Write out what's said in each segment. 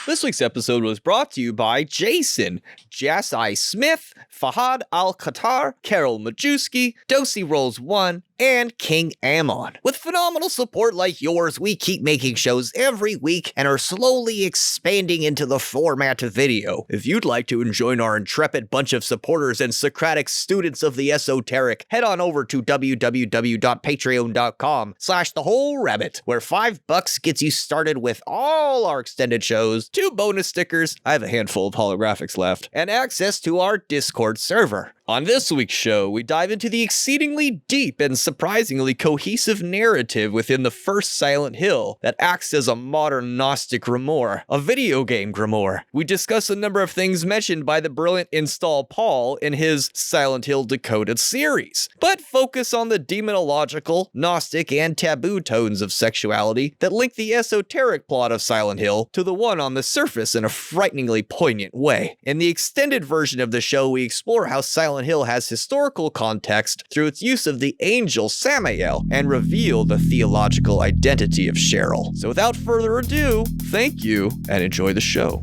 This week's episode was brought to you by Jason, Jasai Smith, Fahad Al-Khatar, Carol Majewski, Dosey Rolls 1, and King Ammon. With phenomenal support like yours, we keep making shows every week and are slowly expanding into the format of video. If you'd like to join our intrepid bunch of supporters and Socratic students of the esoteric, head on over to www.patreon.com/thewholerabbit, where $5 gets you started with all our extended shows, 2 bonus stickers, I have a handful of holographics left, and access to our Discord server. On this week's show, we dive into the exceedingly deep and surprisingly cohesive narrative within the first Silent Hill that acts as a modern Gnostic grimoire, a video game grimoire. We discuss a number of things mentioned by the brilliant ReInstallPaul in his Silent Hill Decoded series, but focus on the demonological, Gnostic, and taboo tones of sexuality that link the esoteric plot of Silent Hill to the one on the surface in a frighteningly poignant way. In the extended version of the show, we explore how Silent Hill has historical context through its use of the angel Samael and reveal the theological identity of Cheryl. So without further ado, thank you and enjoy the show.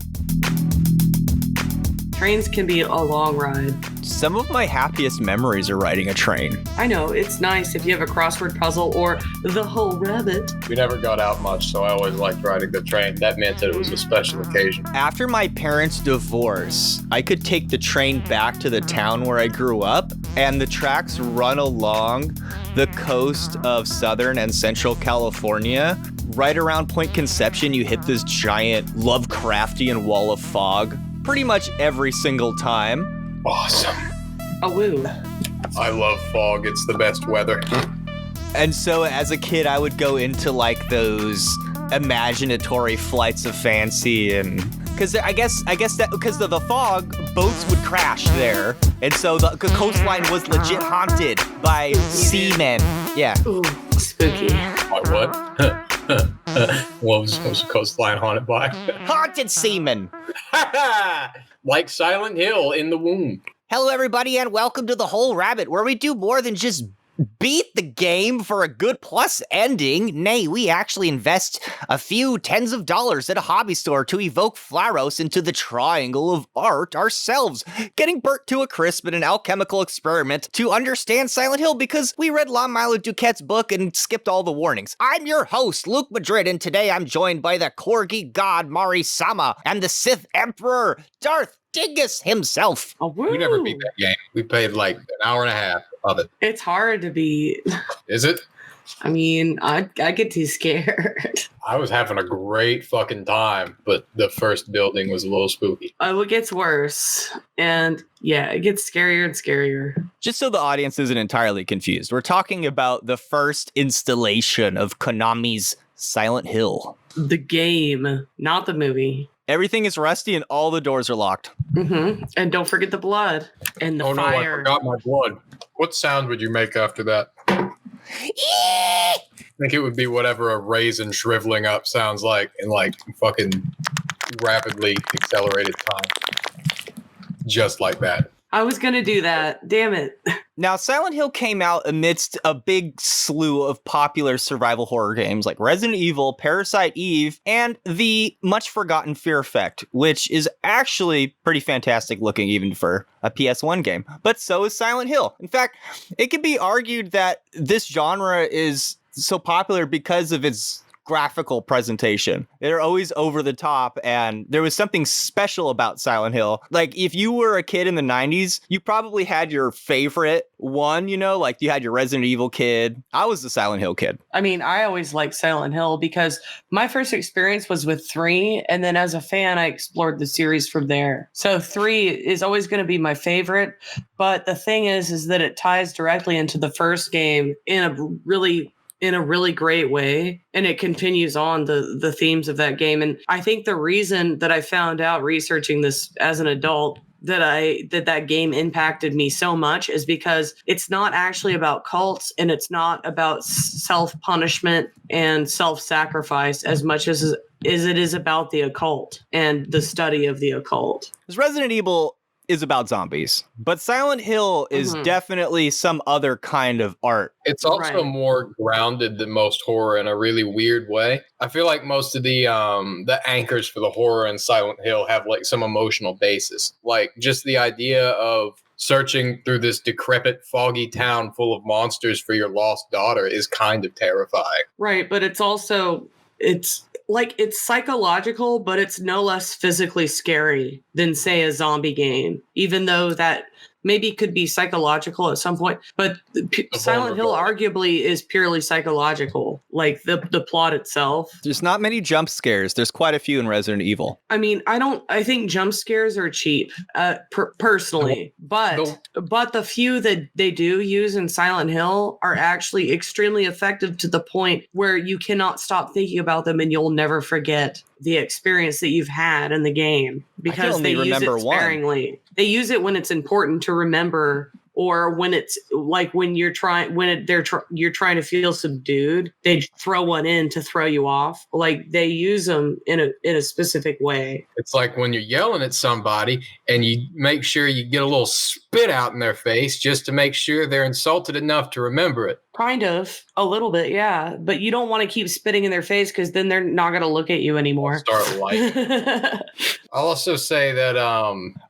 Trains can be a long ride. Some of my happiest memories are riding a train. I know, it's nice if you have a crossword puzzle or the whole rabbit. We never got out much, so I always liked riding the train. That meant that it was a special occasion. After my parents' divorce, I could take the train back to the town where I grew up, and the tracks run along the coast of Southern and Central California. Right around Point Conception, you hit this giant Lovecraftian wall of fog pretty much every single time. Awesome. A woo. I love fog. It's the best weather. And so as a kid, I would go into like those imaginatory flights of fancy, and because I guess that because of the fog, boats would crash there, and so the coastline was legit haunted by seamen. Yeah. Ooh, spooky. By what? What was the coastline haunted by? Haunted seamen. Like Silent Hill in the womb. Hello, everybody, and welcome to The Whole Rabbit, where we do more than just beat the game for a good plus ending. Nay, we actually invest a few tens of dollars at a hobby store to evoke Flauros into the triangle of art ourselves, getting burnt to a crisp in an alchemical experiment to understand Silent Hill because we read LaMilo Duquette's book and skipped all the warnings. I'm your host, Luke Madrid, and today I'm joined by the Corgi god Mari Sama and the Sith Emperor Darth Dingus himself. A woo. We never beat that game. We played like an hour and a half of it. It's hard to beat. Is it? I mean, I get too scared. I was having a great fucking time, but the first building was a little spooky. Oh, it gets worse. And yeah, it gets scarier and scarier. Just so the audience isn't entirely confused, we're talking about the first installation of Konami's Silent Hill. The game, not the movie. Everything is rusty and all the doors are locked. Mm-hmm. And don't forget the blood and the Oh no, I fire. forgot my blood. What sound would you make after that? I think it would be whatever a raisin shriveling up sounds like in like fucking rapidly accelerated time. Just like that. I was going to do that. Damn it. Now, Silent Hill came out amidst a big slew of popular survival horror games like Resident Evil, Parasite Eve, and the much forgotten Fear Effect, which is actually pretty fantastic looking even for a PS1 game. But so is Silent Hill. In fact, it could be argued that this genre is so popular because of its graphical presentation. They're always over the top, and there was something special about Silent Hill. Like, if you were a kid in the 90s, you probably had your favorite one, you know, like you had your Resident Evil kid. I was the Silent Hill kid. I mean, I always liked Silent Hill because my first experience was with 3, and then as a fan, I explored the series from there. So 3 is always going to be my favorite, but the thing is that it ties directly into the first game in a really great way, and it continues on the themes of that game. And I think the reason that I found out researching this as an adult that game impacted me so much is because it's not actually about cults, and it's not about self-punishment and self-sacrifice as much as it is about the occult and the study of the occult. Because Resident Evil is about zombies, but Silent Hill is Mhm. definitely some other kind of art. It's also Right. more grounded than most horror in a really weird way. I feel like most of the anchors for the horror in Silent Hill have like some emotional basis. Like just the idea of searching through this decrepit, foggy town full of monsters for your lost daughter is kind of terrifying. Right, but it's also it's psychological, but it's no less physically scary than say a zombie game, even though that maybe could be psychological at some point. But Silent Hill arguably is purely psychological, like the plot itself. There's not many jump scares. There's quite a few in Resident Evil. I mean, I think jump scares are cheap, personally, but the few that they do use in Silent Hill are actually extremely effective to the point where you cannot stop thinking about them and you'll never forget the experience that you've had in the game because they use it sparingly. They use it when it's important to remember, or when it's like when you're trying you're trying to feel subdued, they throw one in to throw you off. Like they use them in a specific way. It's like when you're yelling at somebody and you make sure you get a little spit out in their face just to make sure they're insulted enough to remember it. Kind of, a little bit, yeah. But you don't want to keep spitting in their face because then they're not going to look at you anymore. Start liking. I'll also say that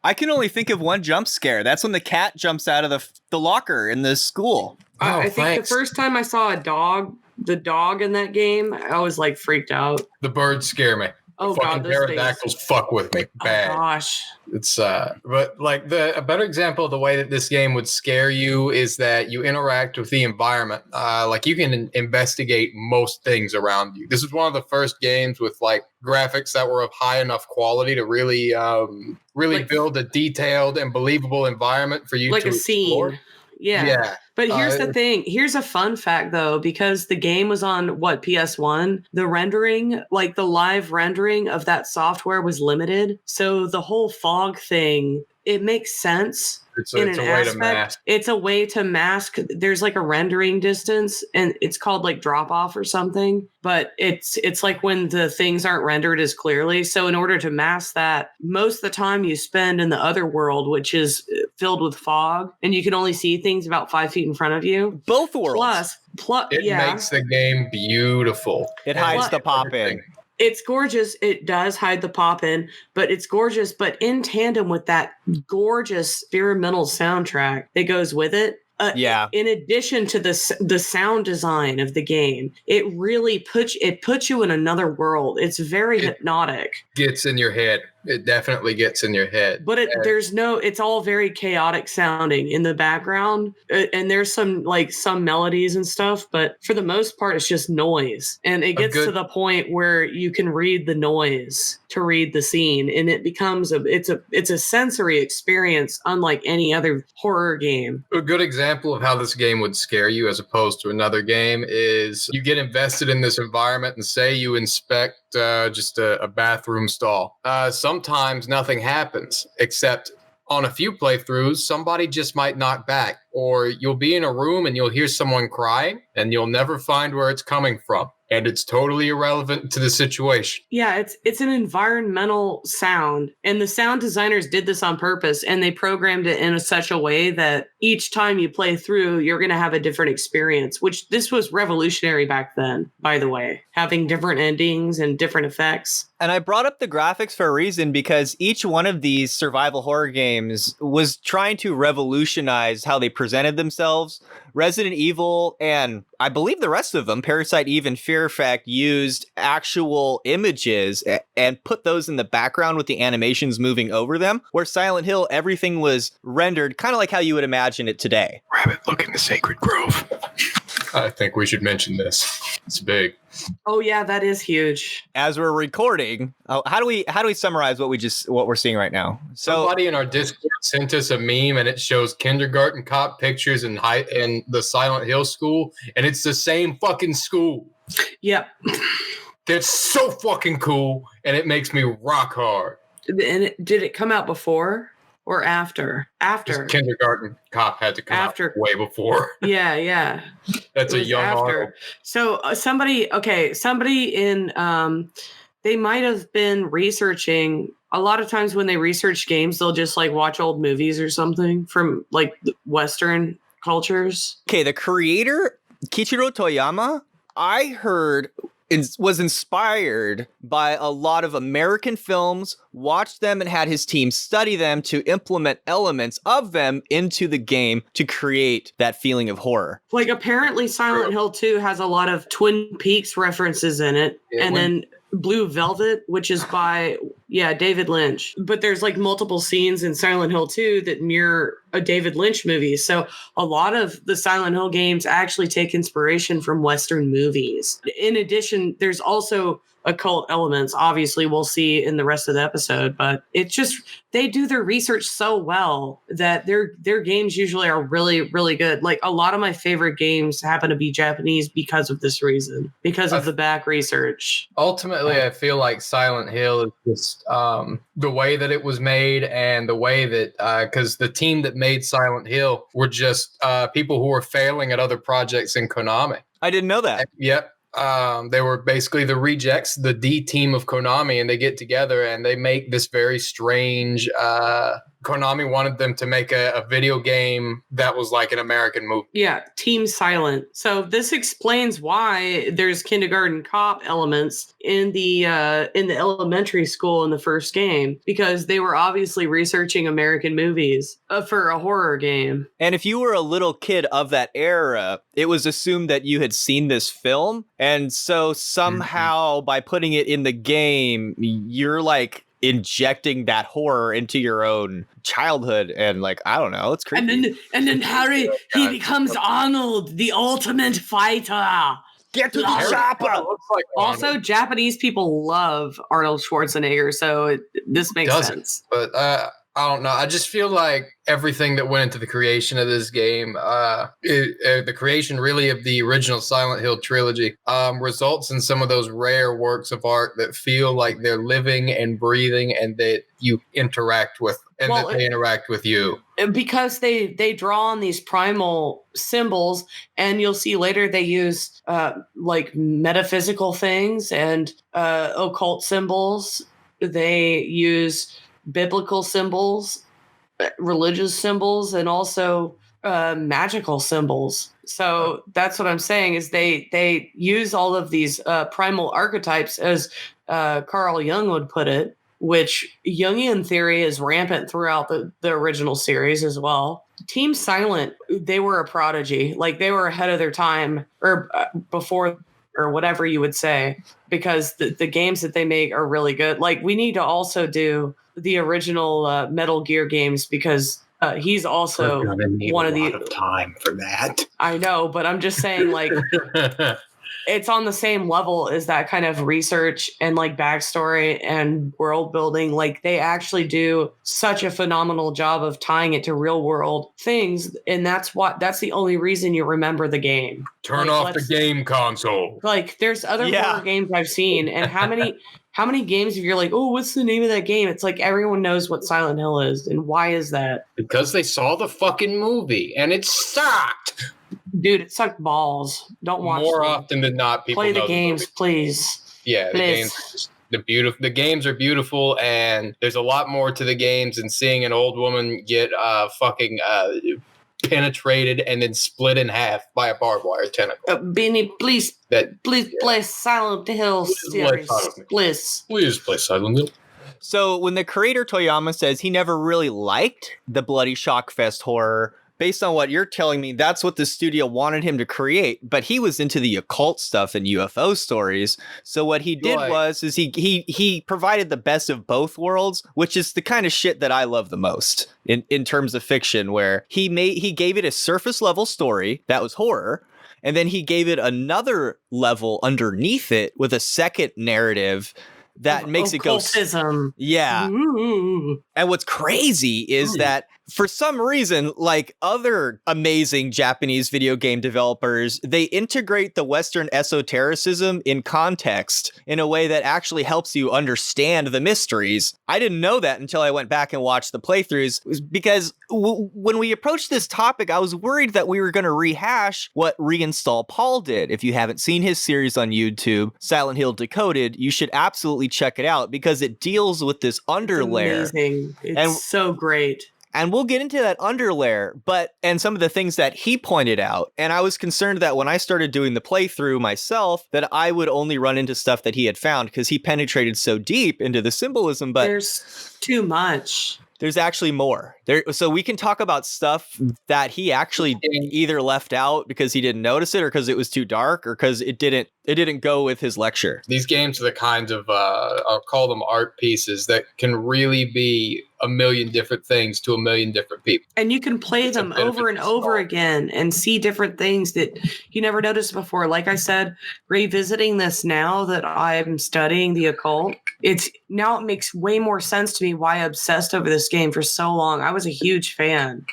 I can only think of one jump scare. That's when the cat jumps out of the locker in the school. I think the first time I saw the dog in that game, I was like freaked out. The birds scare me. Oh fucking God, pterodactyls fuck with me bad. Oh gosh. It's but like a better example of the way that this game would scare you is that you interact with the environment. Like you can investigate most things around you. This is one of the first games with like graphics that were of high enough quality to really like, build a detailed and believable environment for you like to a explore. Scene. Yeah. But here's the thing. Here's a fun fact, though, because the game was on, PS1, the rendering, like the live rendering of that software was limited. So the whole fog thing, it makes sense. It's a way to mask. It's a way to mask. There's like a rendering distance, and it's called like drop off or something. But it's like when the things aren't rendered as clearly. So in order to mask that, most of the time you spend in the other world, which is filled with fog, and you can only see things about 5 feet in front of you. Both worlds. Plus, it makes the game beautiful. It hides the pop in. It's gorgeous. It does hide the pop in, but it's gorgeous. But in tandem with that gorgeous experimental soundtrack that goes with it, in addition to the sound design of the game, it really puts you in another world. It's very hypnotic. Gets in your head. It definitely gets in your head. But it's all very chaotic sounding in the background. And there's some melodies and stuff, but for the most part, it's just noise. And it gets to the point where you can read the noise to read the scene. And it becomes it's a sensory experience unlike any other horror game. A good example of how this game would scare you as opposed to another game is you get invested in this environment and say you inspect just a bathroom stall. Sometimes nothing happens, except on a few playthroughs, somebody just might knock back, or you'll be in a room and you'll hear someone crying and you'll never find where it's coming from. And it's totally irrelevant to the situation. Yeah, it's an environmental sound. And the sound designers did this on purpose, and they programmed it in such a way that each time you play through, you're going to have a different experience, which this was revolutionary back then, by the way, having different endings and different effects. And I brought up the graphics for a reason, because each one of these survival horror games was trying to revolutionize how they presented themselves. Resident Evil, and I believe the rest of them, Parasite Eve and Fear Effect, used actual images and put those in the background with the animations moving over them, where Silent Hill, everything was rendered kind of like how you would imagine it today. Rabbit, look in the sacred grove. I think we should mention this. It's big. Oh yeah, that is huge. As we're recording, how do we summarize what we're seeing right now? So somebody in our Discord sent us a meme, and it shows kindergarten cop pictures in the Silent Hill school, and it's the same fucking school. Yep. That's so fucking cool, and it makes me rock hard. And did it come out before or after? After. This kindergarten cop had to come out way before. Yeah. That's a young Arnold. So somebody in they might have been researching. A lot of times when they research games, they'll just like watch old movies or something from like Western cultures. Okay, the creator, Kichiro Toyama, I heard was inspired by a lot of American films, watched them and had his team study them to implement elements of them into the game to create that feeling of horror. Like apparently Silent Hill 2 has a lot of Twin Peaks references in it. Then Blue Velvet, which is by, David Lynch. But there's like multiple scenes in Silent Hill 2 that mirror a David Lynch movie. So a lot of the Silent Hill games actually take inspiration from Western movies. In addition, there's also occult elements, obviously we'll see in the rest of the episode, but it's just, they do their research so well that their games usually are really, really good. Like a lot of my favorite games happen to be Japanese because of this reason, because of the back research. Ultimately, I feel like Silent Hill is just the way that it was made and the way that, because the team that made Silent Hill were just people who were failing at other projects in Konami. I didn't know that. Yep. They were basically the rejects, the D team of Konami, and they get together and they make this very strange. Konami wanted them to make a video game that was like an American movie. Yeah, Team Silent. So this explains why there's kindergarten cop elements in the elementary school in the first game, because they were obviously researching American movies for a horror game. And if you were a little kid of that era, it was assumed that you had seen this film. And so somehow by putting it in the game, you're like injecting that horror into your own childhood, and like, I don't know, it's creepy. And then Harry, he becomes Arnold, the ultimate fighter. Get to the chopper. Also, Japanese people love Arnold Schwarzenegger, so this makes sense. But I don't know. I just feel like everything that went into the creation of this game, the creation really of the original Silent Hill trilogy, results in some of those rare works of art that feel like they're living and breathing and that you interact with, and that they interact with you. Because they draw on these primal symbols, and you'll see later they use like metaphysical things and occult symbols. They use biblical symbols, religious symbols, and also magical symbols. So that's what I'm saying is they use all of these primal archetypes, as Carl Jung would put it, which Jungian theory is rampant throughout the original series as well. Team Silent, they were a prodigy. Like they were ahead of their time, or before, or whatever you would say, because the games that they make are really good. Like we need to also do the original Metal Gear games, because he's also one of the time for that. I know, but I'm just saying, like, it's on the same level as that kind of research and like backstory and world building. Like they actually do such a phenomenal job of tying it to real world things, and that's the only reason you remember the game. Turn off the game console. Like there's other horror games I've seen, and how many games if you're like, oh, what's the name of that game? It's like everyone knows what Silent Hill is, and why is that? Because they saw the fucking movie and it sucked. Dude, it sucked balls. Don't watch more often than not. People play know the games, please. Yeah, please. The games are beautiful, and there's a lot more to the games than seeing an old woman get fucking penetrated and then split in half by a barbed wire tentacle. Beanie, please play Silent Hill series. Please play Silent Hill. So when the creator Toyama says he never really liked the bloody shockfest horror, based on what you're telling me, that's what the studio wanted him to create, but he was into the occult stuff and UFO stories. So what he did was he provided the best of both worlds, which is the kind of shit that I love the most in terms of fiction, where he gave it a surface level story that was horror, and then he gave it another level underneath it with a second narrative that makes occultism. it go. Yeah. Ooh. And what's crazy is that for some reason, like other amazing Japanese video game developers, they integrate the Western esotericism in context in a way that actually helps you understand the mysteries. I didn't know that until I went back and watched the playthroughs, because when we approached this topic, I was worried that we were going to rehash what ReInstallPaul did. If you haven't seen his series on YouTube, Silent Hill Decoded, you should absolutely check it out because it deals with this underlayer. It's amazing. It's so great. And we'll get into that underlayer, and some of the things that he pointed out. And I was concerned that when I started doing the playthrough myself, that I would only run into stuff that he had found because he penetrated so deep into the symbolism. But there's too much. There's actually more there. So we can talk about stuff that he actually either left out because he didn't notice it, or because it was too dark, or because it didn't go with his lecture. These games are the kinds of, I'll call them art pieces that can really be a million different things to a million different people. And you can play them over and over again and see different things that you never noticed before. Like I said, revisiting this now that I'm studying the occult, it makes way more sense to me why I obsessed over this game for so long. I was a huge fan.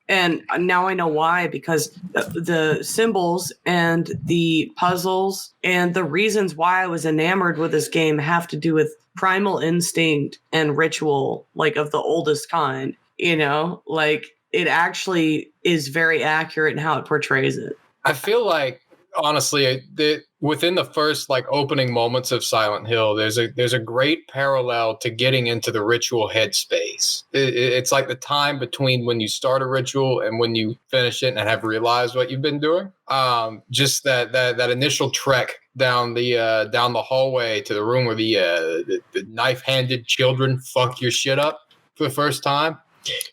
And now I know why, because the symbols and the puzzles and the reasons why I was enamored with this game have to do with primal instinct and ritual, like of the oldest kind, like it actually is very accurate in how it portrays it. I feel like, honestly, within the first opening moments of Silent Hill, there's a great parallel to getting into the ritual headspace. It's like the time between when you start a ritual and when you finish it and have realized what you've been doing. Just that initial trek down the hallway to the room where the knife-handed children fuck your shit up for the first time.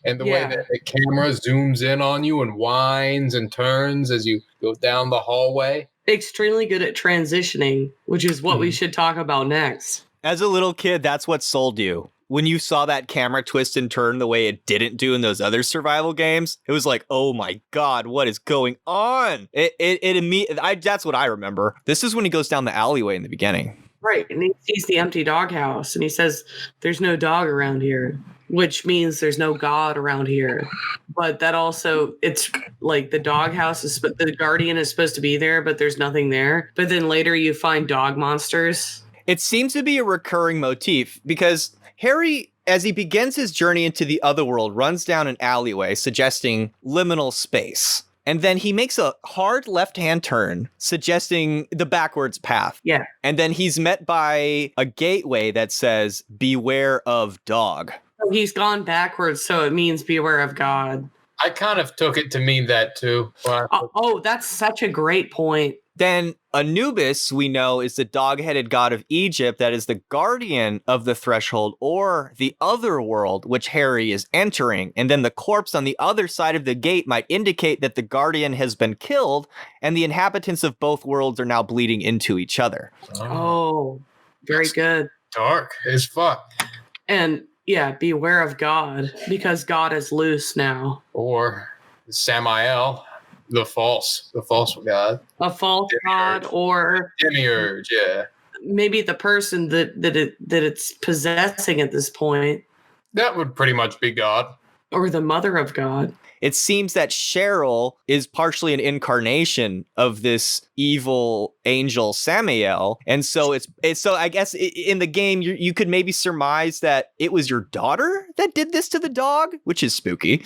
And the way that the camera zooms in on you and winds and turns as you go down the hallway. Extremely good at transitioning, which is what we should talk about next. As a little kid, that's what sold you. When you saw that camera twist and turn the way it didn't do in those other survival games, it was like, oh my God, what is going on? That's what I remember. This is when he goes down the alleyway in the beginning. Right, and he sees the empty doghouse, and he says, there's no dog around here, which means there's no God around here. But that also, it's like the doghouse the guardian is supposed to be there, but there's nothing there. But then later you find dog monsters. It seems to be a recurring motif, because Harry, as he begins his journey into the other world, runs down an alleyway suggesting liminal space. And then he makes a hard left-hand turn, suggesting the backwards path. Yeah. And then he's met by a gateway that says, beware of dog. He's gone backwards, so it means beware of God. I kind of took it to mean that too. That's such a great point. Then Anubis, we know, is the dog-headed god of Egypt that is the guardian of the threshold or the other world, which Harry is entering. And then the corpse on the other side of the gate might indicate that the guardian has been killed and the inhabitants of both worlds are now bleeding into each other. Oh, very good. Dark as fuck. And yeah, beware of God, because God is loose now. Or Samael. The false god. A false Demiurge. god, or Demiurge, yeah. Maybe the person that it's possessing at this point. That would pretty much be God. Or the mother of God. It seems that Cheryl is partially an incarnation of this evil angel Samael. And so it's so I guess in the game, you could maybe surmise that it was your daughter that did this to the dog, which is spooky.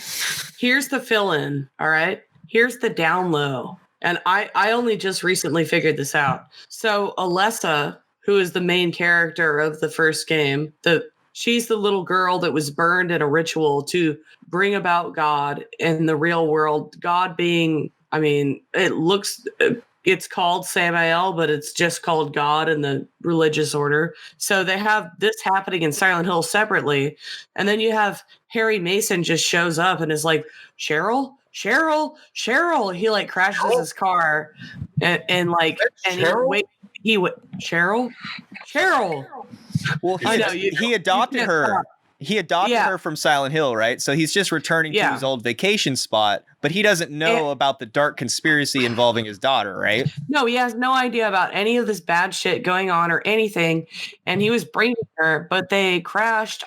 Here's the fill-in, all right? Here's the down low. And I only just recently figured this out. So Alessa, who is the main character of the first game, she's the little girl that was burned in a ritual to bring about God in the real world. God being, it's called Samael, but it's just called God in the religious order. So they have this happening in Silent Hill separately. And then you have Harry Mason just shows up and is like, Cheryl. He crashes his car and Cheryl? Cheryl. Well, he adopted her. He adopted her from Silent Hill, right? So he's just returning to his old vacation spot, but he doesn't know about the dark conspiracy involving his daughter, right? No, he has no idea about any of this bad shit going on or anything. And he was bringing her, but they crashed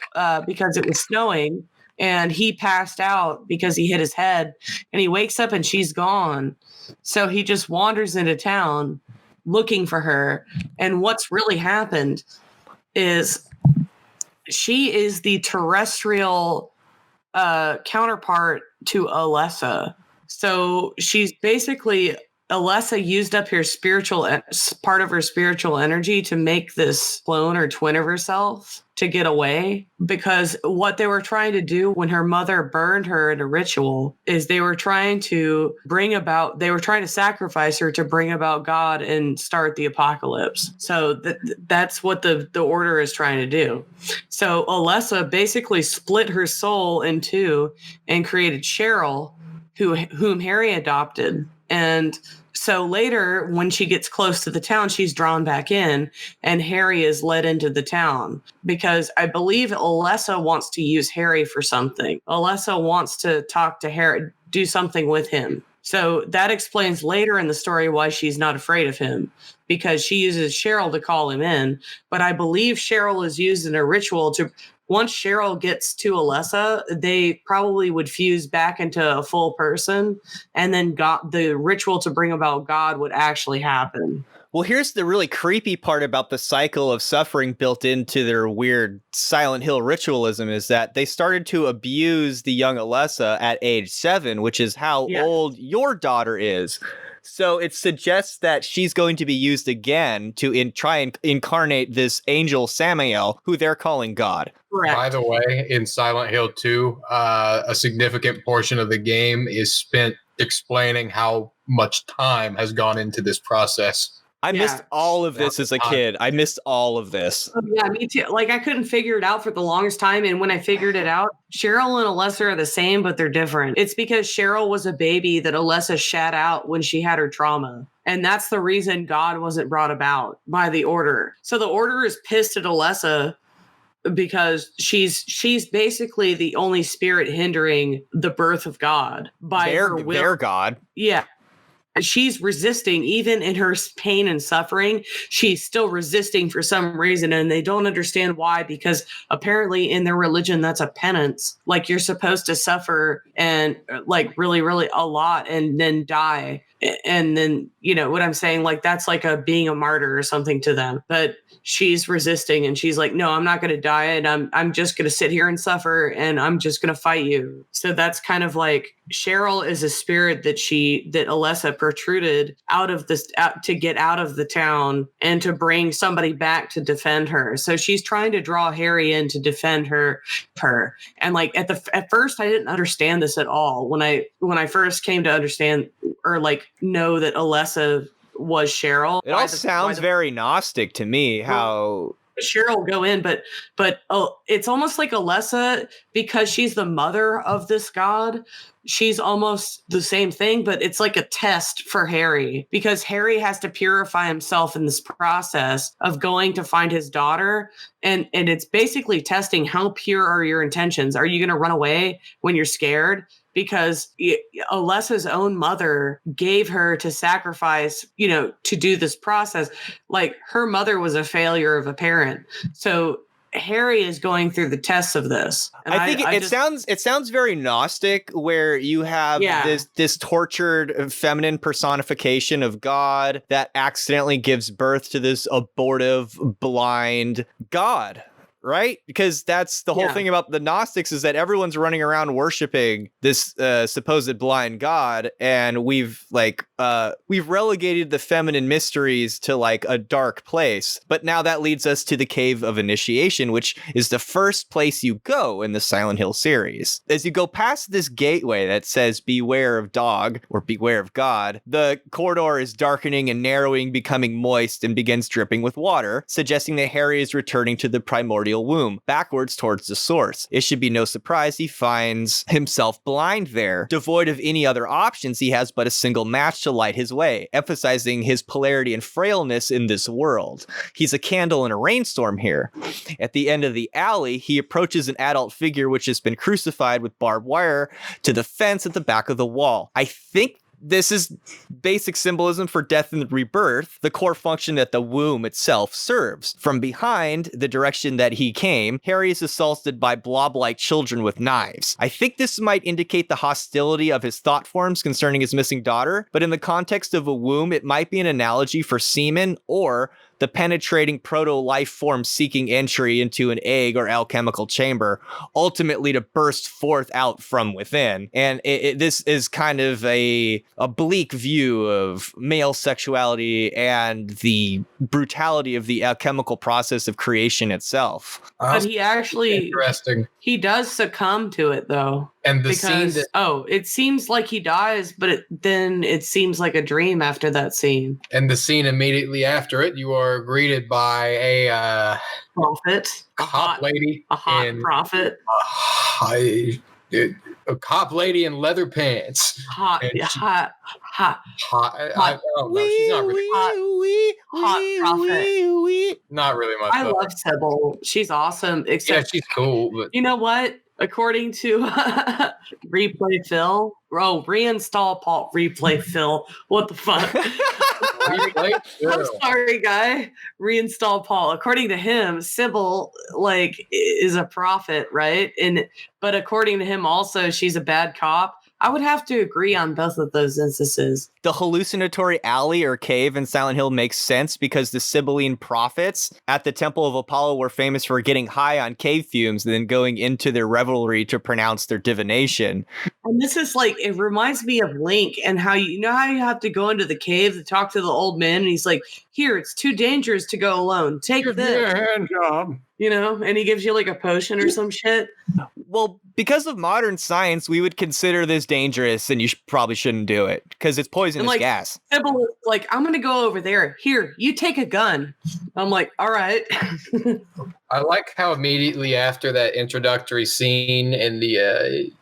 because it was snowing. and he passed out because he hit his head, and he wakes up and she's gone. So he just wanders into town looking for her. And what's really happened is she is the terrestrial counterpart to Alessa. So she's basically, Alessa used up her part of her spiritual energy to make this clone or twin of herself to get away, because what they were trying to do when her mother burned her in a ritual is they were trying to sacrifice her to bring about God and start the apocalypse. So that's what the order is trying to do. So Alessa basically split her soul in two and created Cheryl, whom Harry adopted. And so later, when she gets close to the town, she's drawn back in, and Harry is led into the town because I believe Alessa wants to use Harry for something. Alessa wants to talk to Harry, do something with him. So that explains later in the story why she's not afraid of him, because she uses Cheryl to call him in. But I believe Cheryl is used in a ritual to, once Cheryl gets to Alessa, they probably would fuse back into a full person, and then the ritual to bring about God would actually happen. Well, here's the really creepy part about the cycle of suffering built into their weird Silent Hill ritualism is that they started to abuse the young Alessa at age 7, which is how old your daughter is. So it suggests that she's going to be used again to try and incarnate this angel Samael, who they're calling God. Correct. By the way, in Silent Hill 2, a significant portion of the game is spent explaining how much time has gone into this process. I missed all of this as a kid. I missed all of this. Oh, yeah, me too. Like, I couldn't figure it out for the longest time. And when I figured it out, Cheryl and Alessa are the same, but they're different. It's because Cheryl was a baby that Alessa shat out when she had her trauma. And that's the reason God wasn't brought about by the Order. So the Order is pissed at Alessa because she's basically the only spirit hindering the birth of God by her will. Their God. Yeah. She's resisting, even in her pain and suffering. She's still resisting for some reason, and they don't understand why, because apparently in their religion, that's a penance. Like, you're supposed to suffer and like really, really a lot and then die. And then, you know what I'm saying? Like, that's like being a martyr or something to them. But she's resisting, and she's like, no, I'm not going to die. And I'm just going to sit here and suffer, and I'm just going to fight you. So that's kind of like Cheryl is a spirit that Alessa protruded out of this to get out of the town and to bring somebody back to defend her. So she's trying to draw Harry in to defend her. And like at first I didn't understand this at all. When I first came to understand or like know that Alessa was Cheryl. It all sounds very Gnostic to me, how Cheryl go in, but it's almost like Alessa, because she's the mother of this god. She's almost the same thing, but it's like a test for Harry, because Harry has to purify himself in this process of going to find his daughter. And it's basically testing how pure are your intentions. Are you going to run away when you're scared? Because Alessa's own mother gave her to sacrifice, to do this process. Like, her mother was a failure of a parent. So Harry is going through the tests of this. And I think it sounds very Gnostic, where you have this tortured feminine personification of God that accidentally gives birth to this abortive, blind God. Right? Because that's the whole thing about the Gnostics, is that everyone's running around worshiping this supposed blind God, and we've relegated the feminine mysteries to like a dark place. But now that leads us to the Cave of Initiation, which is the first place you go in the Silent Hill series. As you go past this gateway that says "Beware of Dog" or "Beware of God," the corridor is darkening and narrowing, becoming moist, and begins dripping with water, suggesting that Harry is returning to the primordial womb, backwards towards the source. It should be no surprise he finds himself blind there. Devoid of any other options, he has but a single match to light his way, emphasizing his polarity and frailness in this world. He's a candle in a rainstorm here. At the end of the alley, he approaches an adult figure which has been crucified with barbed wire to the fence at the back of the wall. I think this is basic symbolism for death and rebirth, the core function that the womb itself serves. From behind, the direction that he came, Harry is assaulted by blob-like children with knives. I think this might indicate the hostility of his thought forms concerning his missing daughter, but in the context of a womb, it might be an analogy for semen or the penetrating proto-life form seeking entry into an egg or alchemical chamber, ultimately to burst forth out from within. And this is kind of a bleak view of male sexuality and the brutality of the alchemical process of creation itself. But he actually, interesting. He does succumb to it, though. And the scene that, it seems like he dies, but then it seems like a dream after that scene. And the scene immediately after it, you are greeted by a prophet, a hot lady, a hot prophet, a cop lady in leather pants, hot. I don't know. She's not really hot prophet. Not really much. I love Sybil. She's awesome. Except she's cool. But you know what? According to Replay Phil, ReInstallPaul, Replay Phil. What the fuck? I'm sorry, guy. ReInstallPaul. According to him, Sybil is a prophet, right? But according to him, also she's a bad cop. I would have to agree on both of those instances. The hallucinatory alley or cave in Silent Hill makes sense because the Sibylline prophets at the Temple of Apollo were famous for getting high on cave fumes and then going into their revelry to pronounce their divination. And this is it reminds me of Link and how you have to go into the cave to talk to the old man, and he's like, here, it's too dangerous to go alone. Take this. Give me a hand job. And he gives you a potion or some shit. Well, because of modern science, we would consider this dangerous and you probably shouldn't do it because it's poisonous gas. Sybil is like, I'm going to go over there. Here, you take a gun. I'm like, all right. I like how immediately after that introductory scene in the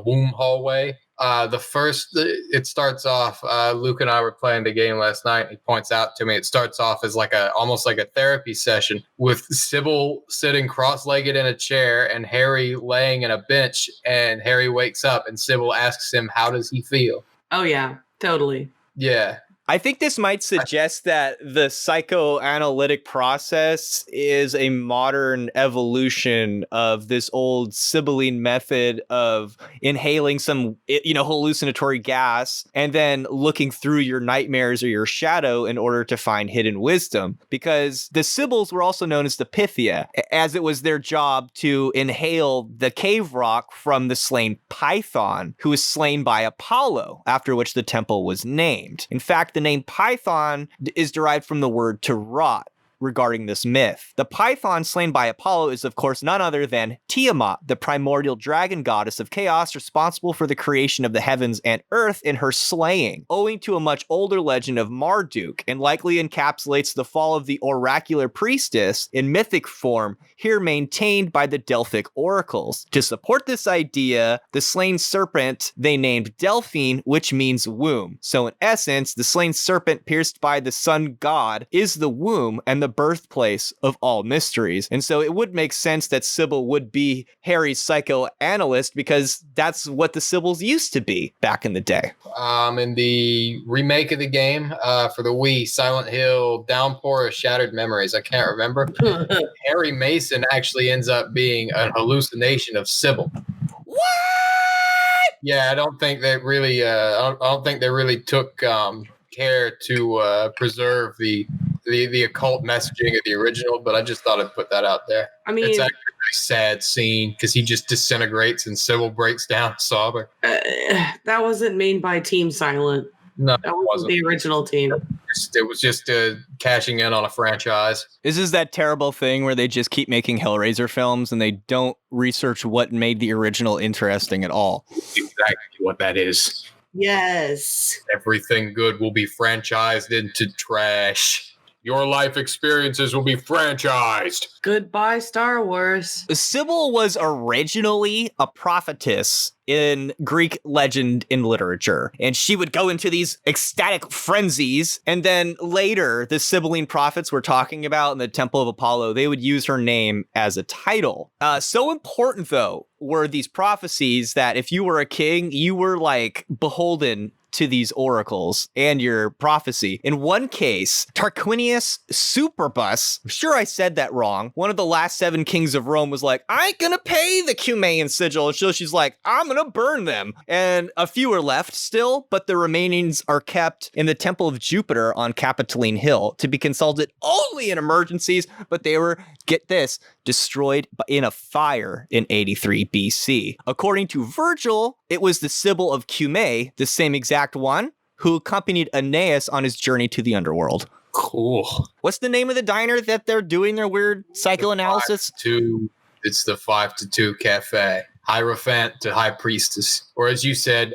womb hallway, it starts off, Luke and I were playing the game last night. He points out to me, it starts off as almost like a therapy session with Sybil sitting cross-legged in a chair and Harry laying in a bench, and Harry wakes up and Sybil asks him, how does he feel? Oh yeah, totally. Yeah. I think this might suggest that the psychoanalytic process is a modern evolution of this old Sibylline method of inhaling some, hallucinatory gas and then looking through your nightmares or your shadow in order to find hidden wisdom. Because the Sibyls were also known as the Pythia, as it was their job to inhale the cave rock from the slain Python, who was slain by Apollo, after which the temple was named. In fact, the name Python is derived from the word to rot regarding this myth. The Python slain by Apollo is, of course, none other than Tiamat, the primordial dragon goddess of chaos responsible for the creation of the heavens and earth in her slaying, owing to a much older legend of Marduk, and likely encapsulates the fall of the oracular priestess in mythic form, here maintained by the Delphic oracles. To support this idea, the slain serpent they named Delphyne, which means womb. So in essence, the slain serpent pierced by the sun god is the womb and the birthplace of all mysteries. And so it would make sense that Sybil would be Harry's psychoanalyst because that's what the Sibyls used to be back in the day. In the remake of the game for the Wii, Silent Hill Downpour of Shattered Memories, I can't remember. Harry Mason actually ends up being an hallucination of Sybil. What? Yeah, I don't think they really. I don't think they really took care to preserve the occult messaging of the original, but I just thought I'd put that out there. I mean, it's actually a pretty sad scene because he just disintegrates and Sybil breaks down sobbing. That wasn't made by Team Silent. No, that wasn't the original team. It was just cashing in on a franchise. This is that terrible thing where they just keep making Hellraiser films and they don't research what made the original interesting at all. Exactly what that is. Yes. Everything good will be franchised into trash. Your life experiences will be franchised. Goodbye, Star Wars. Sybil was originally a prophetess in Greek legend in literature, and she would go into these ecstatic frenzies, and then later the Sibylline prophets we're talking about in the Temple of Apollo, they would use her name as a title. So important, though, were these prophecies that if you were a king, you were beholden to these oracles and your prophecy. In one case, Tarquinius Superbus, I'm sure I said that wrong, one of the last 7 kings of Rome was like, I ain't gonna pay the Cumaean sigil. And so she's like, I'm gonna burn them. And a few are left still, but the remainings are kept in the Temple of Jupiter on Capitoline Hill to be consulted only in emergencies, but they were, get this, destroyed in a fire in 83 BC. According to Virgil, it was the Sybil of Cumae, the same exact one, who accompanied Aeneas on his journey to the underworld. Cool. What's the name of the diner that they're doing their weird psychoanalysis? It's the 5 to 2 cafe. Hierophant to high priestess. Or as you said,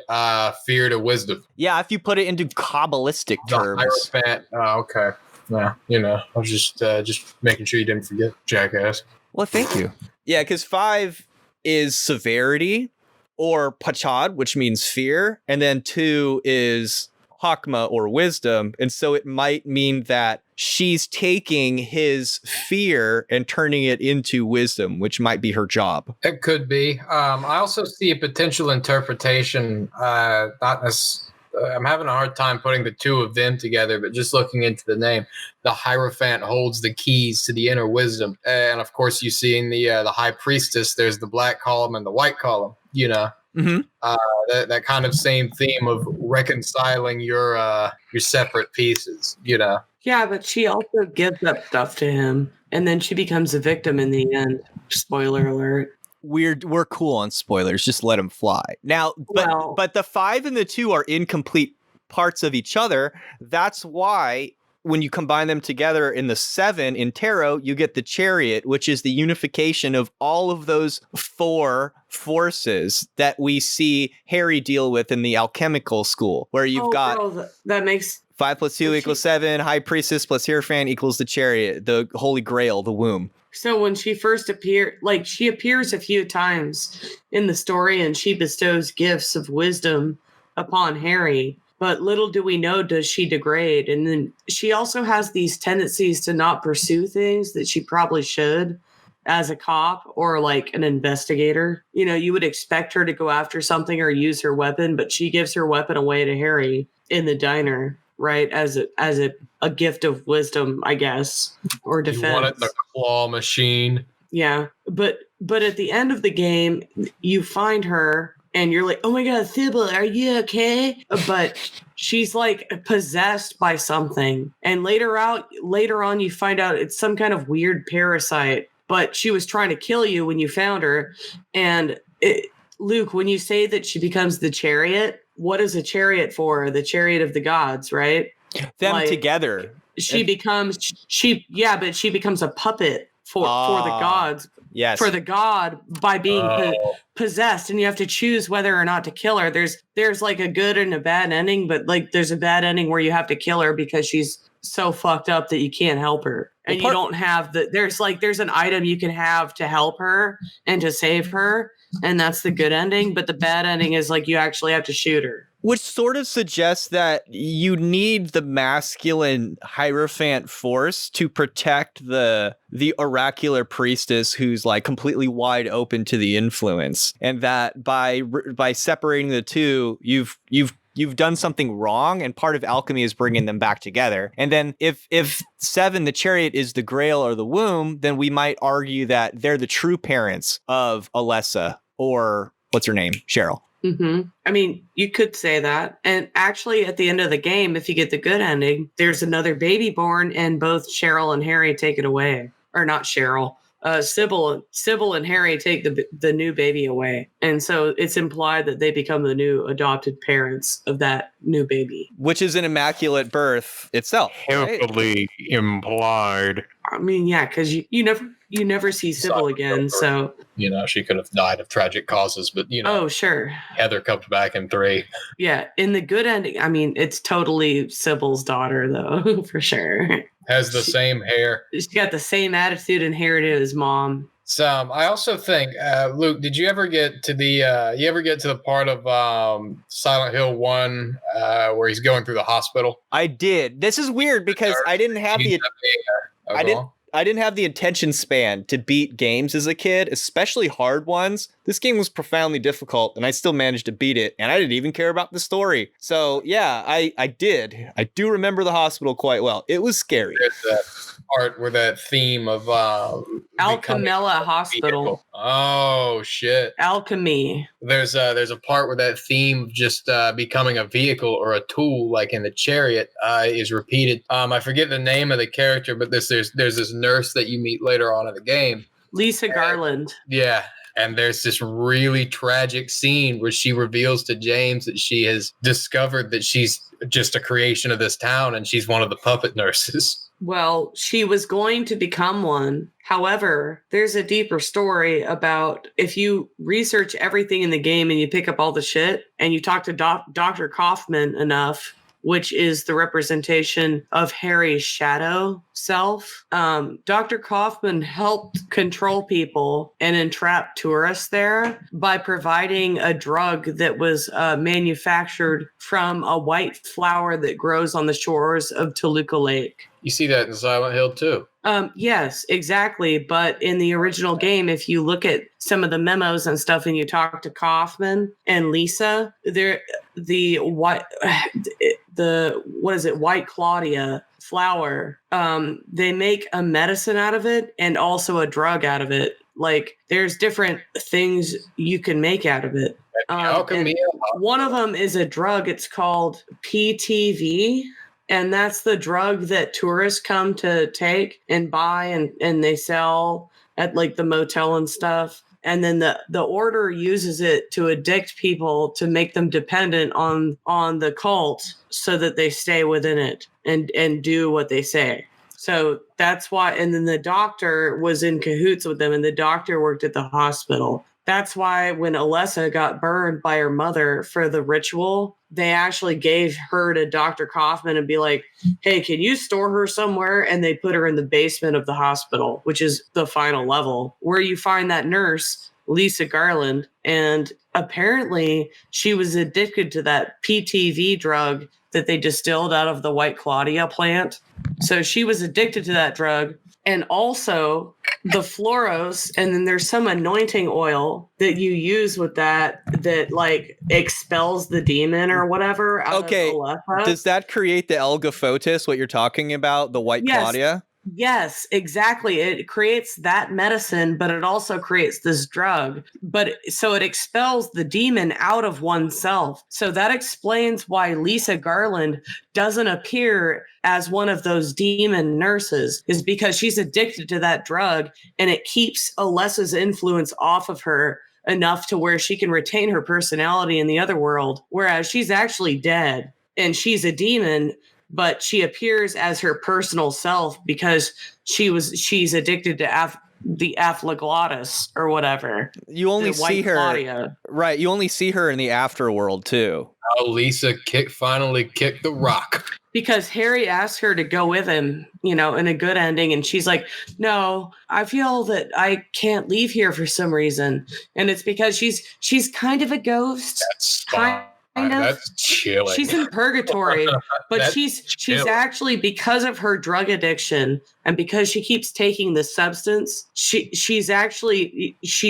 fear to wisdom. Yeah, if you put it into Kabbalistic terms. Hierophant. Okay. Yeah, I was just making sure you didn't forget, jackass. Well, thank you. Yeah, because 5 is severity, or pachad, which means fear, and then 2 is hakma, or wisdom, and so it might mean that she's taking his fear and turning it into wisdom, which might be her job. It could be. I also see a potential interpretation, I'm having a hard time putting the two of them together, but just looking into the name, the Hierophant holds the keys to the inner wisdom. And of course, you see in the high priestess, there's the black column and the white column, Mm-hmm. That kind of same theme of reconciling your separate pieces, Yeah, but she also gives up stuff to him, and then she becomes a victim in the end. Spoiler alert. We're cool on spoilers. Just let them fly. Now, but the 5 and the 2 are incomplete parts of each other. That's why when you combine them together in the 7 in tarot, you get the chariot, which is the unification of all of those 4 forces that we see Harry deal with in the alchemical school, where you've got that makes 5 plus 2 equals 7. High priestess plus hierophant equals the chariot, the holy grail, the womb. So when she first appeared, she appears a few times in the story, and she bestows gifts of wisdom upon Harry. But little do we know, does she degrade? And then she also has these tendencies to not pursue things that she probably should as a cop or an investigator. You would expect her to go after something or use her weapon, but she gives her weapon away to Harry in the diner, right? As a gift of wisdom, I guess, or defense. You wanted the claw machine. Yeah. But at the end of the game, you find her and you're like, oh my God, Sybil, are you okay? But she's possessed by something. And later on, you find out it's some kind of weird parasite, but she was trying to kill you when you found her. And Luke, when you say that she becomes the chariot, what is a chariot for? The chariot of the gods, right? Them together. She becomes a puppet for the gods. Yes. For the god by being possessed, and you have to choose whether or not to kill her. There's a good and a bad ending, but there's a bad ending where you have to kill her because she's so fucked up that you can't help her. And you don't have there's an item you can have to help her and to save her, and that's the good ending. But the bad ending is you actually have to shoot her. Which sort of suggests that you need the masculine Hierophant force to protect the oracular priestess who's completely wide open to the influence, and that by separating the two, you've done something wrong, and part of alchemy is bringing them back together. And then if 7, the chariot, is the grail or the womb, then we might argue that they're the true parents of Alessa, or what's her name, Cheryl. Mm-hmm. I mean, you could say that. And actually, at the end of the game, if you get the good ending, there's another baby born, and both Cheryl and Harry take it away. Or not Cheryl. Sybl and Harry take the new baby away. And so it's implied that they become the new adopted parents of that new baby. Which is an immaculate birth itself. Heavily implied. I mean, yeah, because you never see Sybil again, so... she could have died of tragic causes, but, Oh, sure. Heather comes back in 3. Yeah, in the good ending, I mean, it's totally Sybyl's daughter, though, for sure. Has the same hair. She's got the same attitude inherited as mom. So I also think, Luke, did you ever get to the part of Silent Hill 1 where he's going through the hospital? I did. This is weird because I didn't have the I didn't have the attention span to beat games as a kid, especially hard ones. This game was profoundly difficult, and I still managed to beat it, and I didn't even care about the story. So, yeah, I did. I do remember the hospital quite well. It was scary. There's that part where that theme of Alchemella Hospital. vehicle. Oh shit! Alchemy. There's a part where that theme of just becoming a vehicle or a tool, like in the chariot, is repeated. I forget the name of the character, but there's this nurse that you meet later on in the game. Lisa Garland. Yeah. And there's this really tragic scene where she reveals to James that she has discovered that she's just a creation of this town and she's one of the puppet nurses. Well, she was going to become one. However, there's a deeper story about if you research everything in the game and you pick up all the shit and you talk to Dr. Kaufman enough, which is the representation of Harry's shadow self. Dr. Kaufman helped control people and entrap tourists there by providing a drug that was manufactured from a white flower that grows on the shores of Toluca Lake. You see that in Silent Hill too. Yes, exactly. But in the original game, if you look at some of the memos and stuff and you talk to Kaufman and Lisa, the white Claudia flower, they make a medicine out of it and also a drug out of it. Like there's different things you can make out of it. One of them is a drug. It's called PTV. And that's the drug that tourists come to take and buy and they sell at like the motel and stuff. And then the order uses it to addict people to make them dependent on the cult so that they stay within it and do what they say. So that's why. And then the doctor was in cahoots with them and the doctor worked at the hospital. That's why when Alessa got burned by her mother for the ritual, they actually gave her to Dr. Kaufman and be like, hey, can you store her somewhere? And they put her in the basement of the hospital, which is the final level, where you find that nurse, Lisa Garland. And apparently she was addicted to that PTV drug that they distilled out of the White Claudia plant. So she was addicted to that drug. And also the Flauros, and then there's some anointing oil that you use with that like expels the demon or whatever. Okay, does that create the Elga Fotis, what you're talking about, the White Claudia? Yes, exactly. It creates that medicine, but it also creates this drug. But so it expels the demon out of oneself. So that explains why Lisa Garland doesn't appear as one of those demon nurses, is because she's addicted to that drug and it keeps Alessa's influence off of her enough to where she can retain her personality in the other world, whereas she's actually dead and she's a demon, but she appears as her personal self because she's addicted to the afflaglottis or whatever. You only see her, Claudia. Right? You only see her in the afterworld too. Oh, Lisa finally kicked the rock. Because Harry asked her to go with him, in a good ending. And she's like, no, I feel that I can't leave here for some reason. And it's because she's kind of a ghost. That's fine. That's chilling. She's in purgatory, but she's actually, because of her drug addiction and because she keeps taking the substance, she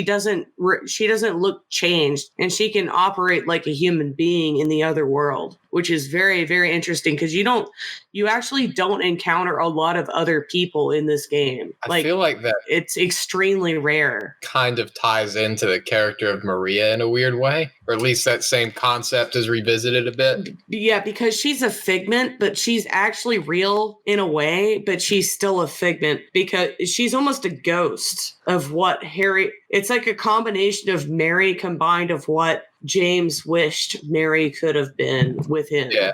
doesn't look changed, and she can operate like a human being in the other world, which is very, very interesting because you actually don't encounter a lot of other people in this game. I feel like that it's extremely rare. Kind of ties into the character of Maria in a weird way, or at least that same concept is revisited a bit. Yeah, because she's a figment, but she's actually real in a way, but she's still a figment because she's almost a ghost of what Harry. It's like a combination of Mary combined of what James wished Mary could have been with him. Yeah,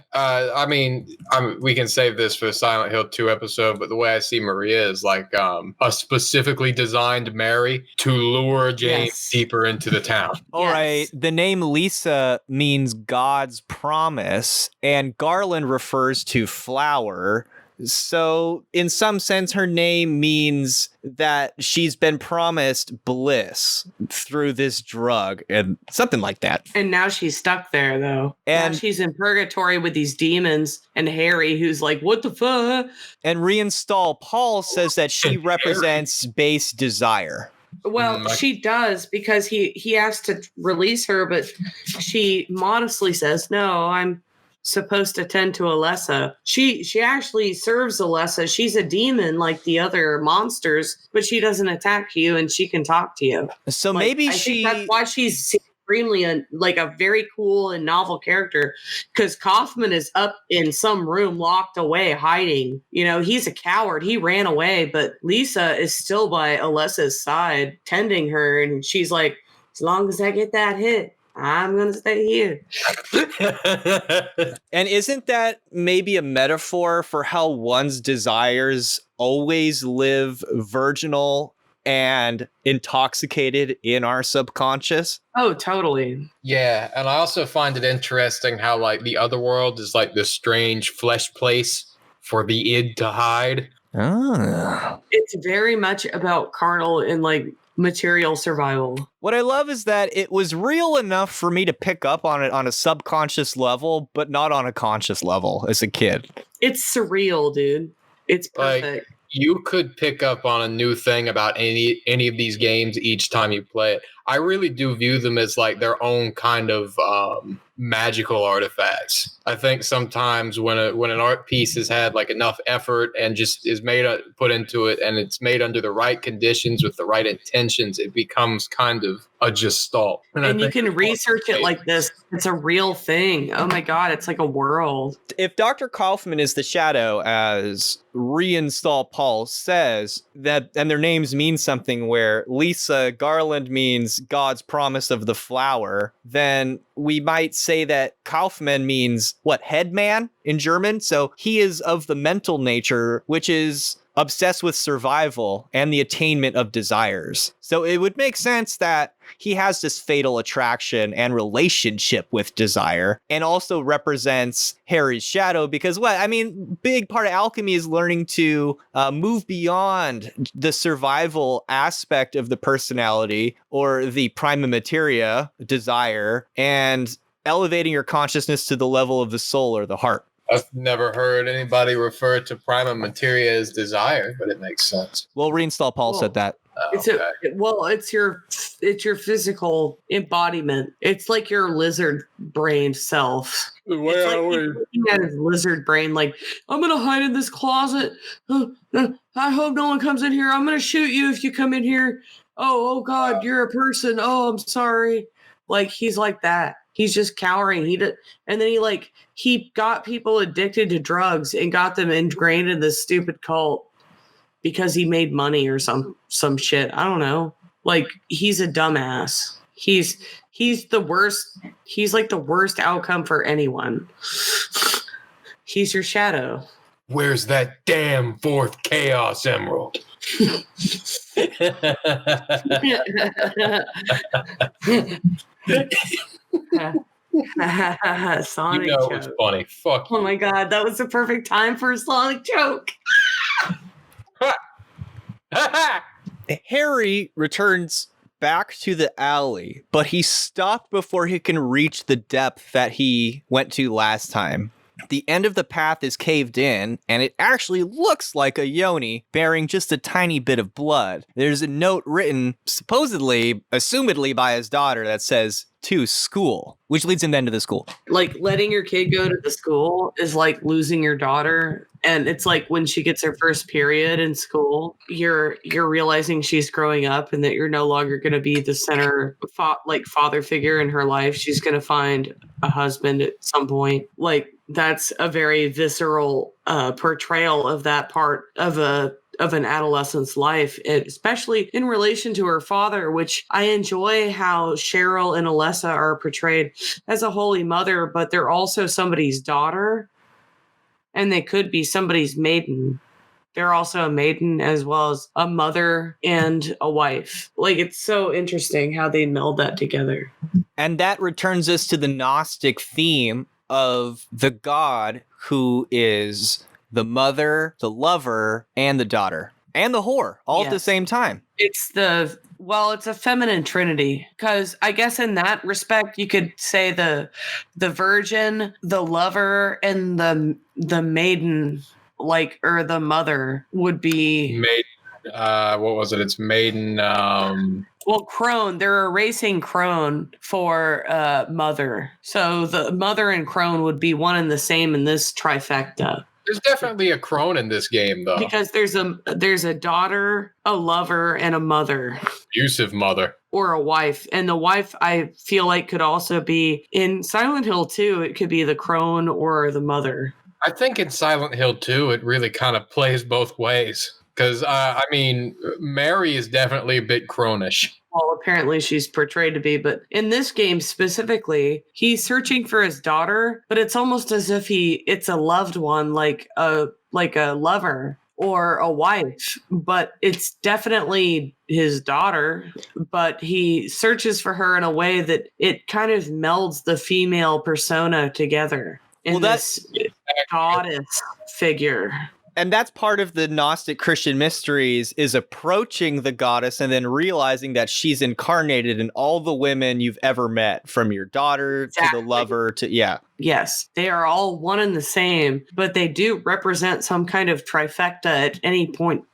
we can save this for the Silent Hill 2 episode, but the way I see Maria is like a specifically designed Mary to lure James deeper into the town. All right, the name Lisa means God's promise, and Garland refers to flower, So in some sense, her name means that she's been promised bliss through this drug and something like that. And now she's stuck there, though. And now she's in purgatory with these demons and Harry, who's like, what the fuck? And ReInstallPaul says that she represents base desire. Well, she does, because he has to release her, but she modestly says, no, I'm supposed to tend to Alessa. She actually serves Alessa. She's a demon like the other monsters, but she doesn't attack you and she can talk to you. So Like, maybe I think that's why she's extremely like a very cool and novel character, because Kaufman is up in some room locked away hiding. You know, he's a coward. He ran away, but Lisa is still by Alessa's side tending her, and she's like, as long as I get that hit, I'm going to stay here. And isn't that maybe a metaphor for how one's desires always live virginal and intoxicated in our subconscious? Oh, totally. Yeah, and I also find it interesting how like the other world is like this strange flesh place for the id to hide. Ah. It's very much about carnal and like material survival. What I love is that it was real enough for me to pick up on it on a subconscious level, but not on a conscious level as a kid. It's surreal, dude. It's perfect. Like, you could pick up on a new thing about any of these games each time you play it. I really do view them as like their own kind of magical artifacts. I think sometimes when an art piece has had like enough effort and just is put into it, and it's made under the right conditions with the right intentions, it becomes kind of a gestalt. And you can research it like this. It's a real thing. Oh my God, it's like a world. If Dr. Kaufman is the shadow, as ReInstallPaul says, that, and their names mean something, where Lisa Garland means God's promise of the flower, then we might say that Kaufman means what, headman in German? So he is of the mental nature, which is obsessed with survival and the attainment of desires. So it would make sense that he has this fatal attraction and relationship with desire, and also represents Harry's shadow, because big part of alchemy is learning to move beyond the survival aspect of the personality, or the prima materia, desire, and elevating your consciousness to the level of the soul or the heart. I've never heard anybody refer to prima materia as desire, but it makes sense. Well, ReInstallPaul said that. It's your physical embodiment. It's like your lizard brain self. It's like he's looking at his lizard brain like, I'm gonna hide in this closet. I hope no one comes in here. I'm gonna shoot you if you come in here. Oh God, you're a person. Oh, I'm sorry. Like, he's like that. He's just cowering. And then he got people addicted to drugs and got them ingrained in this stupid cult because he made money or some shit. I don't know. Like, he's a dumbass. He's the worst. He's like the worst outcome for anyone. He's your shadow. Where's that damn fourth Chaos Emerald? Sonic joke. It's funny. Fuck. Oh my God, that was the perfect time for a Sonic joke. Harry returns back to the alley, but he's stopped before he can reach the depth that he went to last time. The end of the path is caved in, and it actually looks like a yoni bearing just a tiny bit of blood. There's a note written, assumedly by his daughter, that says, "To school," which leads him then to the school. Like, letting your kid go to the school is like losing your daughter. And it's like when she gets her first period in school, you're realizing she's growing up and that you're no longer going to be the center father figure in her life. She's going to find a husband at some point. Like, that's a very visceral portrayal of that part of an adolescent's life, especially in relation to her father, which I enjoy how Cheryl and Alessa are portrayed as a holy mother, but they're also somebody's daughter, and they could be somebody's maiden. They're also a maiden as well as a mother and a wife. Like, it's so interesting how they meld that together. And that returns us to the Gnostic theme of the god who is the mother, the lover, and the daughter, and the whore all at the Yes. same time. It's it's a feminine trinity, because I guess in that respect you could say the virgin, the lover, and the maiden, or the mother would be Maiden, what was it? It's maiden. crone. They're erasing crone for mother, so the mother and crone would be one and the same in this trifecta. There's definitely a crone in this game, though. Because there's a daughter, a lover, and a mother. Abusive mother. Or a wife. And the wife, I feel like, could also be in Silent Hill 2, it could be the crone or the mother. I think in Silent Hill 2, it really kind of plays both ways. Because, Mary is definitely a bit cronish. Well, apparently she's portrayed to be, but in this game specifically, he's searching for his daughter, but it's almost as if it's a loved one, like a lover or a wife, but it's definitely his daughter, but he searches for her in a way that it kind of melds the female persona together in this goddess figure. And that's part of the Gnostic Christian mysteries, is approaching the goddess and then realizing that she's incarnated in all the women you've ever met, from your daughter to the lover to, yeah. Yes, they are all one and the same, but they do represent some kind of trifecta at any point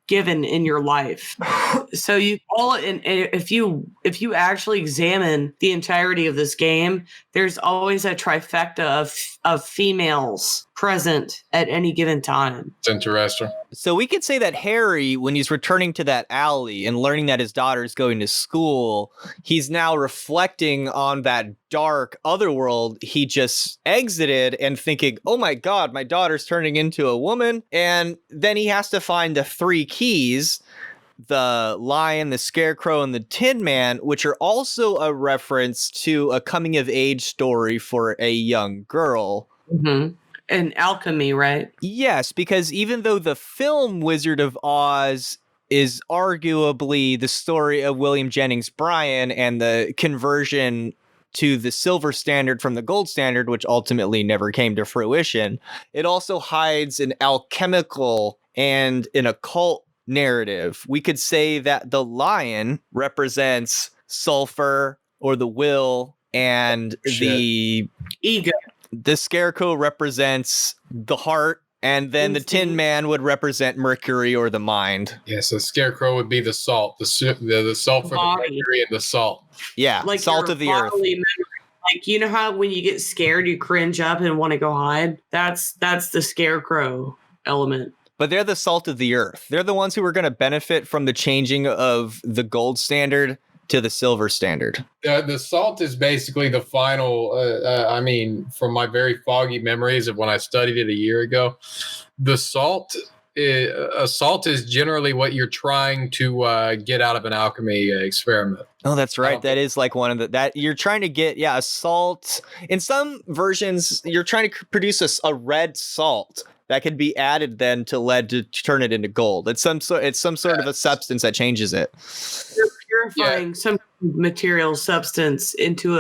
given in your life. So if you actually examine the entirety of this game, there's always a trifecta of females present at any given time. It's interesting. So we could say that Harry, when he's returning to that alley and learning that his daughter is going to school, he's now reflecting on that dark otherworld he just exited and thinking, oh my God, my daughter's turning into a woman. And then he has to find the 3 keys, the lion, the scarecrow, and the tin man, which are also a reference to a coming of age story for a young girl. Mm-hmm. And alchemy, right? Yes, because even though the film Wizard of Oz is arguably the story of William Jennings Bryan and the conversion to the silver standard from the gold standard, which ultimately never came to fruition, it also hides an alchemical and an occult narrative. We could say that the lion represents sulfur or the will, and the ego. The scarecrow represents the heart, and then the tin man would represent Mercury or the mind. Yes, the scarecrow would be the salt, the sulfur, the mercury, and the salt. Yeah, like salt of the earth. Memory. Like, you know how when you get scared, you cringe up and want to go hide? That's the scarecrow element. But they're the salt of the earth. They're the ones who are going to benefit from the changing of the gold standard to the silver standard. The salt is basically the final, from my very foggy memories of when I studied it a year ago, the salt is generally what you're trying to get out of an alchemy experiment. Oh, that's right. That is like one of that you're trying to get. Yeah, a salt. In some versions, you're trying to produce a red salt that could be added then to lead to turn it into gold. It's some sort of a substance that changes it. You're purifying some material substance into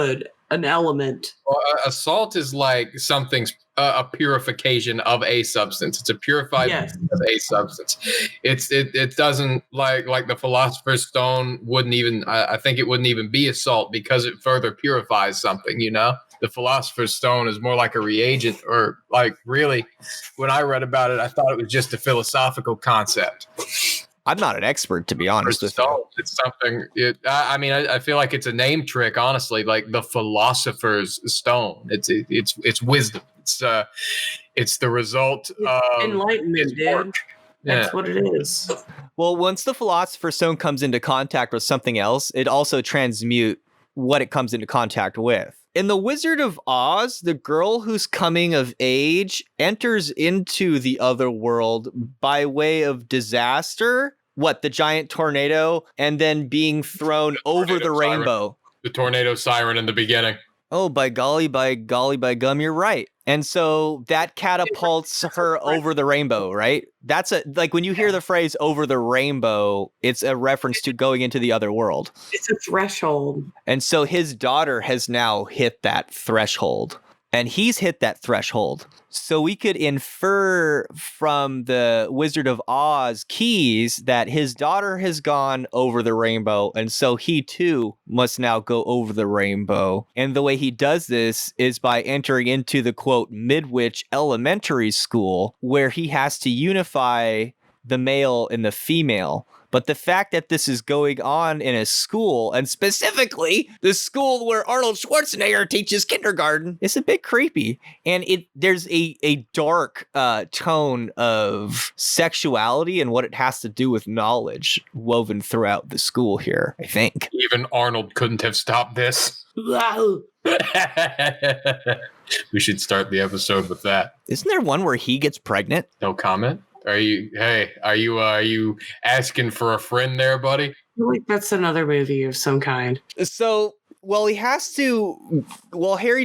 an element. Well, a salt is like something's a purification of a substance. It's a purified of a substance. It doesn't like the Philosopher's Stone wouldn't even. I think it wouldn't even be a salt because it further purifies something. You know, the Philosopher's Stone is more like a reagent, or like really, when I read about it, I thought it was just a philosophical concept. I'm not an expert, to be honest with you. It's something. I feel like it's a name trick, honestly. Like the Philosopher's Stone. It's wisdom. It's the result of enlightenment, dude. That's what it is. Well, once the Philosopher's Stone comes into contact with something else, it also transmute what it comes into contact with. In The Wizard of Oz, the girl who's coming of age enters into the other world by way of disaster. What, the giant tornado, and then being thrown over the rainbow. The tornado siren in the beginning. Oh, by golly, by gum, you're right. And so that catapults her over the rainbow, right? That's like when you hear the phrase over the rainbow, it's a reference to going into the other world. It's a threshold. And so his daughter has now hit that threshold. and he's hit that threshold. So we could infer from the Wizard of Oz keys that his daughter has gone over the rainbow, and so he too must now go over the rainbow. And the way he does this is by entering into the, quote, Midwich Elementary School, where he has to unify the male and the female. But the fact that this is going on in a school, and specifically the school where Arnold Schwarzenegger teaches kindergarten, is a bit creepy. And there's a dark tone of sexuality and what it has to do with knowledge woven throughout the school here, I think. Even Arnold couldn't have stopped this. Wow. We should start the episode with that. Isn't there one where he gets pregnant? No comment? Are you asking for a friend there, buddy? I feel like that's another movie of some kind. So, Harry,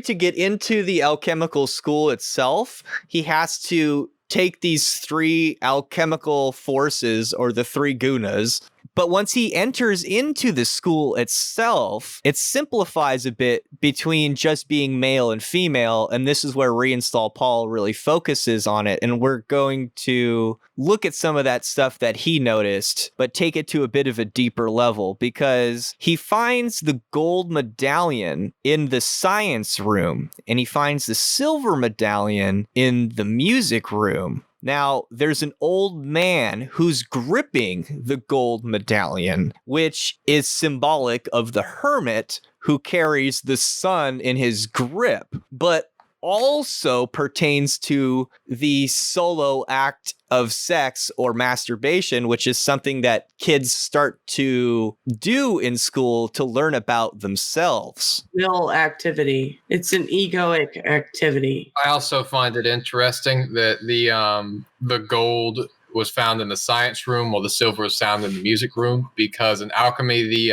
to get into the alchemical school itself, he has to take these 3 alchemical forces, or the 3 Gunas. But once he enters into the school itself, it simplifies a bit between just being male and female. And this is where ReInstallPaul really focuses on it. And we're going to look at some of that stuff that he noticed, but take it to a bit of a deeper level, because he finds the gold medallion in the science room and he finds the silver medallion in the music room. Now, there's an old man who's gripping the gold medallion, which is symbolic of the hermit who carries the sun in his grip, but also pertains to the solo act of sex or masturbation, which is something that kids start to do in school to learn about themselves. Will activity. It's an egoic activity. I also find it interesting that the gold was found in the science room while the silver was found in the music room, because in alchemy,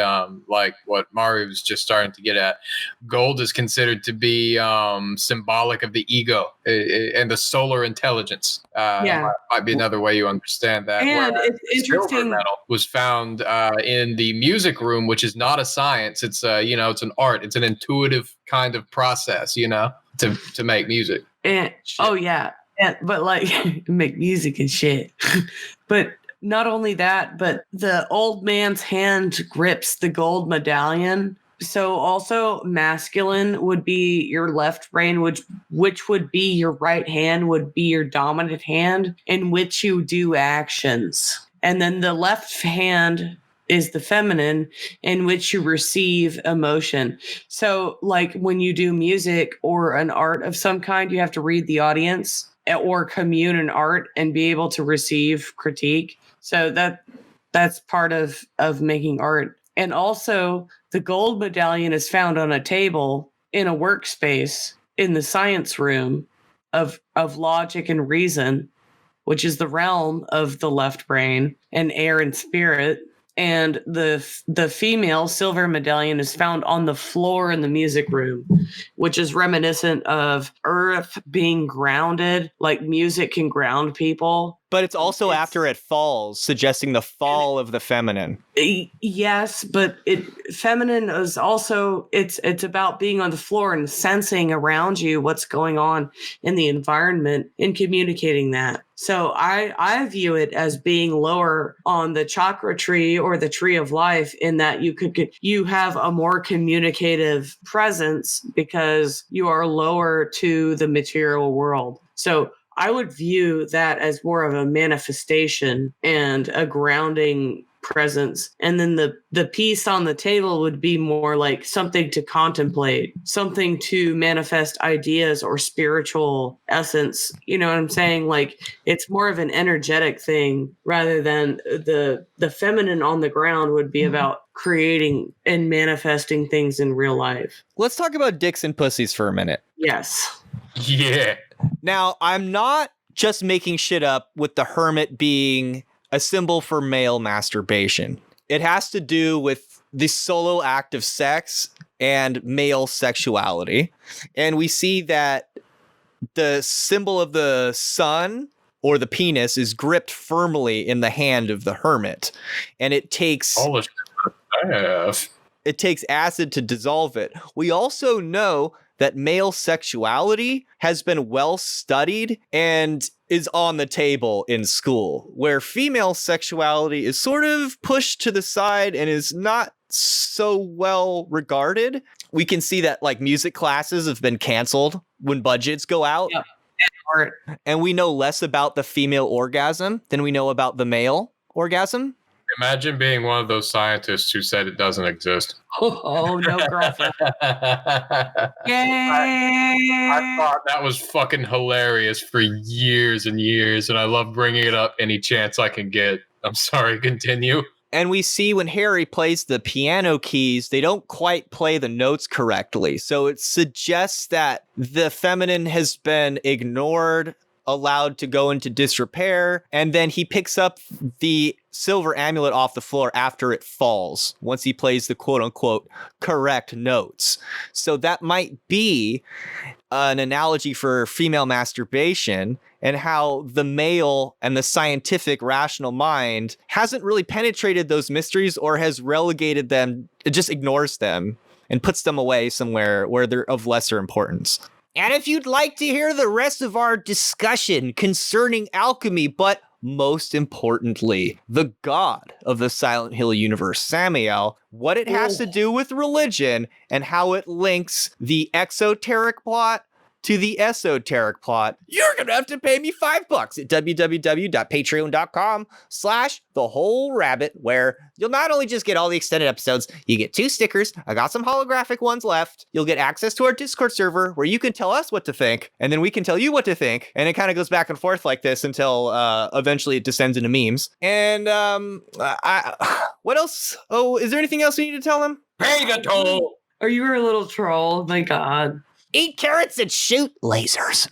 like what Mari was just starting to get at, gold is considered to be symbolic of the ego and the solar intelligence. Might be another way you understand that. And it's interesting. Silver metal was found in the music room, which is not a science. It's it's an art. It's an intuitive kind of process, to make music. And yeah. But like make music and shit. But not only that, but the old man's hand grips the gold medallion. So also masculine would be your left brain, which would be your right hand, would be your dominant hand in which you do actions. And then the left hand is the feminine, in which you receive emotion. So like when you do music or an art of some kind, you have to read the audience or commune in art and be able to receive critique. So that's part of making art. And also the gold medallion is found on a table in a workspace in the science room of logic and reason, which is the realm of the left brain and air and spirit. And the female silver medallion is found on the floor in the music room, which is reminiscent of Earth being grounded, like music can ground people. But it's also after it falls, suggesting the fall of the feminine. Yes, but feminine is also it's about being on the floor and sensing around you what's going on in the environment and communicating that. So I view it as being lower on the chakra tree or the tree of life, in that you have a more communicative presence because you are lower to the material world. So I would view that as more of a manifestation and a grounding presence. And then the piece on the table would be more like something to contemplate, something to manifest ideas or spiritual essence. You know what I'm saying? Like it's more of an energetic thing rather than the feminine on the ground would be about creating and manifesting things in real life. Let's talk about dicks and pussies for a minute. Yes. Yeah. Now, I'm not just making shit up with the hermit being a symbol for male masturbation. It has to do with the solo act of sex and male sexuality. And we see that the symbol of the sun or the penis is gripped firmly in the hand of the hermit. And it takes It takes acid to dissolve it. We also know that male sexuality has been well studied and is on the table in school, where female sexuality is sort of pushed to the side and is not so well regarded. We can see that like music classes have been canceled when budgets go out. Yep. Art. And we know less about the female orgasm than we know about the male orgasm. Imagine being one of those scientists who said it doesn't exist. Oh, no, girlfriend. Yay! I thought that was fucking hilarious for years and years, and I love bringing it up any chance I can get. I'm sorry, continue. And we see when Harry plays the piano keys, they don't quite play the notes correctly. So it suggests that the feminine has been ignored, allowed to go into disrepair, and then he picks up the silver amulet off the floor after it falls, once he plays the quote-unquote correct notes. So that might be an analogy for female masturbation and how the male and the scientific rational mind hasn't really penetrated those mysteries or has relegated them, it just ignores them and puts them away somewhere where they're of lesser importance. And if you'd like to hear the rest of our discussion concerning alchemy, but most importantly, the god of the Silent Hill universe, Samael, what it has to do with religion and how it links the exoteric plot to the esoteric plot, you're gonna have to pay me $5 at www.patreon.com/thewholerabbit, where you'll not only just get all the extended episodes, you get 2 stickers. I got some holographic ones left. You'll get access to our Discord server where you can tell us what to think, and then we can tell you what to think. And it kind of goes back and forth like this until eventually it descends into memes. And what else? Oh, is there anything else we need to tell them? Pay the toll! Oh, you were a little troll. My God. Eat carrots and shoot lasers.